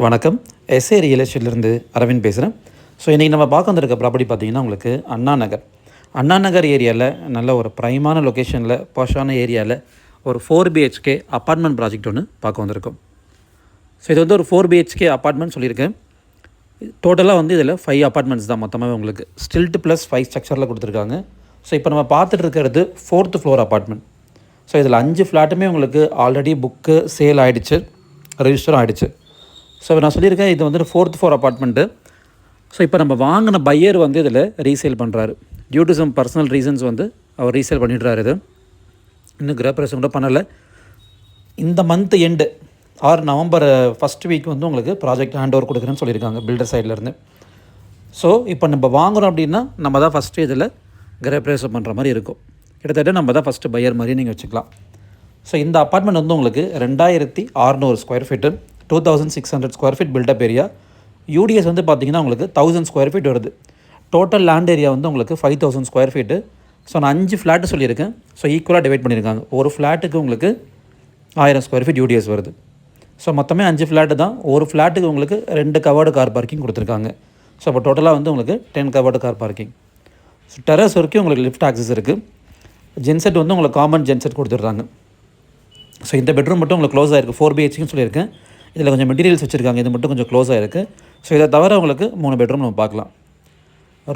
வணக்கம். S A real எஸ்டேட்லேருந்து Aravind பேசுகிறேன். So இன்றைக்கி நம்ம பார்க்க வந்திருக்க ப்ராப்பர்ட்டி பார்த்திங்கன்னா உங்களுக்கு அண்ணா நகர். அண்ணா நகர் ஏரியாவில் நல்ல ஒரு ப்ரைமான லொக்கேஷனில் பாஷான ஏரியாவில் ஒரு 4 BHK அப்பார்ட்மெண்ட் ப்ராஜெக்ட் ஒன்று பார்க்க வந்திருக்கோம். ஸோ இது வந்து ஒரு 4 BHK அப்பார்ட்மெண்ட் சொல்லியிருக்கேன். டோட்டலாக வந்து இதில் 5 அப்பார்ட்மெண்ட்ஸ் தான் மொத்தமாக உங்களுக்கு ஸ்டில்ட் ப்ளஸ் 5 ஸ்ட்ரக்சரில் கொடுத்துருக்காங்க. ஸோ இப்போ நம்ம பார்த்துட்டு இருக்கிறது 4th ஃப்ளோர் அப்பார்ட்மெண்ட். ஸோ இதில் 5 ஃப்ளாட்டுமே உங்களுக்கு ஆல்ரெடி புக்கு சேல் ஆகிடுச்சு, ரெஜிஸ்டரும் ஆகிடுச்சு. ஸோ நான் சொல்லியிருக்கேன் இது வந்து 4th ஃப்ளோர் அப்பார்ட்மெண்ட்டு. ஸோ இப்போ நம்ம வாங்கின பையர் வந்து இதில் ரீசேல் பண்ணுறாரு. Due to some personal reasons வந்து அவர் ரீசேல் பண்ணிடுறாரு. இது இன்னும் கிரகப்பிரவேசம் கூட பண்ணலை. இந்த month end or November first week வந்து உங்களுக்கு ப்ராஜெக்ட் ஹேண்ட் ஓவர் கொடுக்குறேன்னு சொல்லியிருக்காங்க பில்டர் சைட்லேருந்து. ஸோ இப்போ நம்ம வாங்குகிறோம் அப்படின்னா நம்ம தான் ஃபஸ்ட்டு இதில் கிரகப்பிரவேசம் பண்ணுற மாதிரி இருக்கும். கிட்டத்தட்ட நம்ம தான் ஃபஸ்ட்டு பையர் மாதிரி நீங்கள் வச்சுக்கலாம். ஸோ இந்த அப்பார்ட்மெண்ட் வந்து உங்களுக்கு 2600 square feet, 2600 square feet built up area. UDS வந்து பார்த்திங்கன்னா உங்களுக்கு 1000 ஸ்கொயர் ஃபீட் வருது. டோட்டல் லேண்ட் ஏரியா வந்து உங்களுக்கு 5000 ஸ்கொயர் ஃபீட்டு. ஸோ நான் 5 ஃப்ளாட்டு சொல்லியிருக்கேன். ஸோ ஈக்குவலாக டிவைட் பண்ணியிருக்காங்க. ஒரு ஃப்ளாட்டுக்கு உங்களுக்கு 1000 ஸ்கொயர் ஃபீட் யூடிஎஸ் வருது. ஸோ மொத்தமே 5 ஃப்ளாட்டு தான். ஒரு ஃப்ளாட்டுக்கு உங்களுக்கு 2 கவர்டு கார் பார்க்கிங் கொடுத்துருக்காங்க. ஸோ இப்போ டோட்டலாக வந்து உங்களுக்கு 10 covered car parking. So terrace வரைக்கும் உங்களுக்கு லிஃப்ட் ஆக்சஸ் இருக்குது. ஜென்செட் வந்து உங்களுக்கு காமன் ஜென்செட் கொடுத்துட்றாங்க. ஸோ இந்த பெட்ரூம் மட்டும் உங்களுக்கு க்ளோஸ் ஆகிருக்கு. 4 BHKன்னு சொல்லியிருக்கேன். இதில் கொஞ்சம் மெட்டீரியல்ஸ் வச்சுருக்காங்க. இது மட்டும் கொஞ்சம் க்ளோஸ் ஆகிருக்கு. ஸோ இதை தவிர உங்களுக்கு 3 பெட்ரூம் நம்ம பார்க்கலாம்.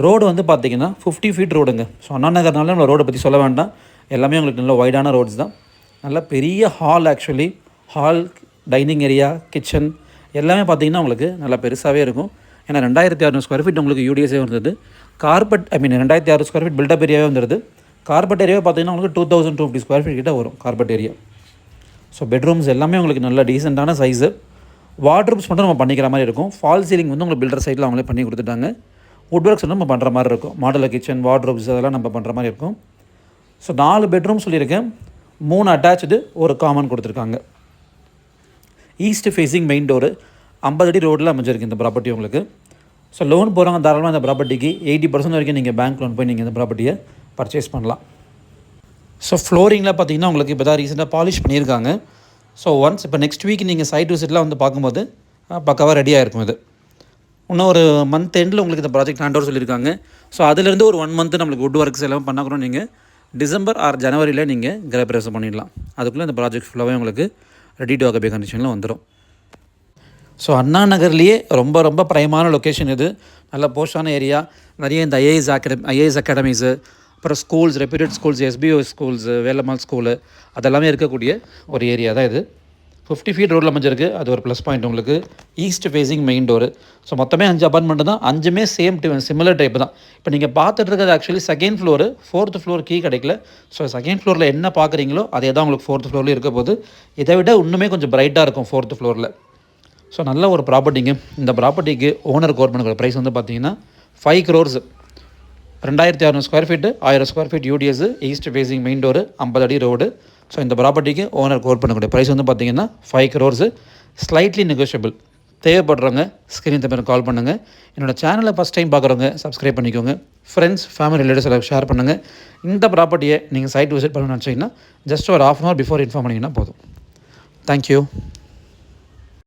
ரோடு வந்து பார்த்திங்கன்னா 50 ஃபீட் ரோடுங்க. ஸோ அண்ணா நகர்னால நம்ம ரோடை பற்றி சொல்ல வேண்டாம். எல்லாமே உங்களுக்கு நல்ல வைடான ரோட்ஸ் தான். நல்ல பெரிய hall, actually hall, dining area, kitchen எல்லாமே பார்த்திங்கன்னா உங்களுக்கு நல்லா பெருசாகவே இருக்கும். ஏன்னா 2600 ஸ்கொயர் ஃபீட் உங்களுக்கு யூடிஎஸே வந்தது. கார்பெட் 2600 ஸ்கொயர் ஃபீட் பில்டப் ஏரியாவே வந்துடுது. கார்பெட் ஏரியாவே பார்த்திங்கன்னா உங்களுக்கு 2250 ஸ்கொயர் ஃபீட் கிட்ட வரும் கார்பெட் ஏரியா. ஸோ பெட்ரூம்ஸ் எல்லாமே உங்களுக்கு நல்ல டீசெண்டான சைஸு. வார்ட்ரூப்ஸ் மட்டும் நம்ம பண்ணிக்கிற மாதிரி இருக்கும். ஃபால் சீலிங் வந்து உங்களுக்கு பில்டர் சைடில் அவங்களே பண்ணி கொடுத்துட்டாங்க. வுட் ஒர்க்ஸ் வந்து நம்ம பண்ணுற மாதிரி இருக்கும். மாடலர் கிச்சன், வார்ட்ரூப்ஸ் அதெல்லாம் நம்ம பண்ணுற மாதிரி இருக்கும். ஸோ 4 பெட்ரூம் சொல்லியிருக்கேன். 3 அட்டாச்சு, ஒரு காமன் கொடுத்துருக்காங்க. ஈஸ்ட் ஃபேஸிங் மெயின் டோரு, 50 அடி ரோடில் அமைஞ்சிருக்கு இந்த ப்ராப்பர்ட்டி உங்களுக்கு. ஸோ லோன் போகிறவங்க தாராளமாக இந்த ப்ராப்பர்ட்டிக்கு 80% வரைக்கும் நீங்கள் பேங்க் லோன் போய் நீங்கள் இந்த ப்ராப்பர்ட்டியை பர்ச்சேஸ் பண்ணலாம். ஸோ ஃப்ளோரிங்கில் பார்த்திங்கன்னா உங்களுக்கு இப்போ தான் ரீசெண்டாக பாலிஷ் பண்ணியிருக்காங்க. ஸோ ஒன்ஸ் இப்போ நெக்ஸ்ட் வீக் நீங்கள் சைட் விசிட்லாம் வந்து பார்க்கும்போது பக்காவாக ரெடியாக இருக்கும். இது இன்னும் ஒரு மந்த் எண்டில் உங்களுக்கு இந்த ப்ராஜெக்ட் ஹேண்ட் ஓவர் சொல்லியிருக்காங்க. ஸோ அதிலேருந்து ஒரு 1 மந்த் நம்மளுக்கு வுட் ஒர்க்ஸ் எல்லாம் பண்ணால் நீங்கள் டிசம்பர் ஆர் ஜனவரியில் நீங்கள் கிரகப்பிரவேசம் பண்ணிடலாம். அதுக்குள்ளே இந்த ப்ராஜெக்ட் ஃபுல்லாகவே உங்களுக்கு ரெடி டு ஆக்குபை கண்டிஷனில் வந்துடும். ஸோ அண்ணா நகர்லேயே ரொம்ப ரொம்ப ப்ரைமான லொக்கேஷன் இது. நல்ல போஸ்டான ஏரியா. நிறைய இந்த ஐஏஎஸ் அகாடமிஸு, அப்புறம் schools, reputed schools, SBO schools, Velammal school அதெல்லாமே இருக்கக்கூடிய ஒரு ஏரியா தான் இது. 50 ஃபீட் ரோடில் அமைஞ்சிருக்கு. அது ஒரு ப்ளஸ் பாயிண்ட் உங்களுக்கு. East facing main door. So மொத்தமே 5 அப்பார்ட்மெண்ட் தான். 5மே சிமிலர் டைப் தான். இப்போ நீங்கள் பார்த்துட்டு இருக்கிறது actually 2nd floor. 4th floor key கிடைக்கல. ஸோ 2nd ஃப்ளோரில் என்ன பார்க்குறீங்களோ அதே தான் உங்களுக்கு 4th ஃப்ளோர்லேயும் இருக்க போது. இதை விட இன்னுமே கொஞ்சம் பிரைட்டாக இருக்கும் 4th ஃப்ளோரில். ஸோ நல்ல ஒரு ப்ராப்பர்ட்டிங்க. இந்த ப்ராப்பர்ட்டிக்கு ஓனர் கவர்மெண்ட் ப்ரைஸ் வந்து பார்த்தீங்கன்னா 5 crores. 2600 square feet, 1000 square feet UDS, east facing main door, 50 அடி ரோடு. ஸோ இந்த ப்ராப்பர்ட்டிக்கு ஓனர் கோட் பண்ணக்கூடிய ப்ரைஸ் வந்து பார்த்திங்கன்னா 5 crores. Slightly negotiable. தேவைப்படுறவங்க ஸ்க்ரீன் தம்பி கால் பண்ணுங்கள். என்னோடய சேனலை ஃபஸ்ட் டைம் பார்க்குறவங்க சப்ஸ்கிரைப் பண்ணிக்கோங்க. ஃப்ரெண்ட்ஸ், ஃபேமிலி, ரிலேட்டிவ்ஸ் எல்லாம் ஷேர் பண்ணுங்கள். இந்த ப்ராப்பர்ட்டியை நீங்கள் சைட் விசிட் பண்ணணும்னு நினச்சிங்கன்னா ஜஸ்ட் ஒரு ½ hour பிஃபோர் இன்ஃபார்ம் பண்ணிங்கன்னா போதும். தேங்க்யூ.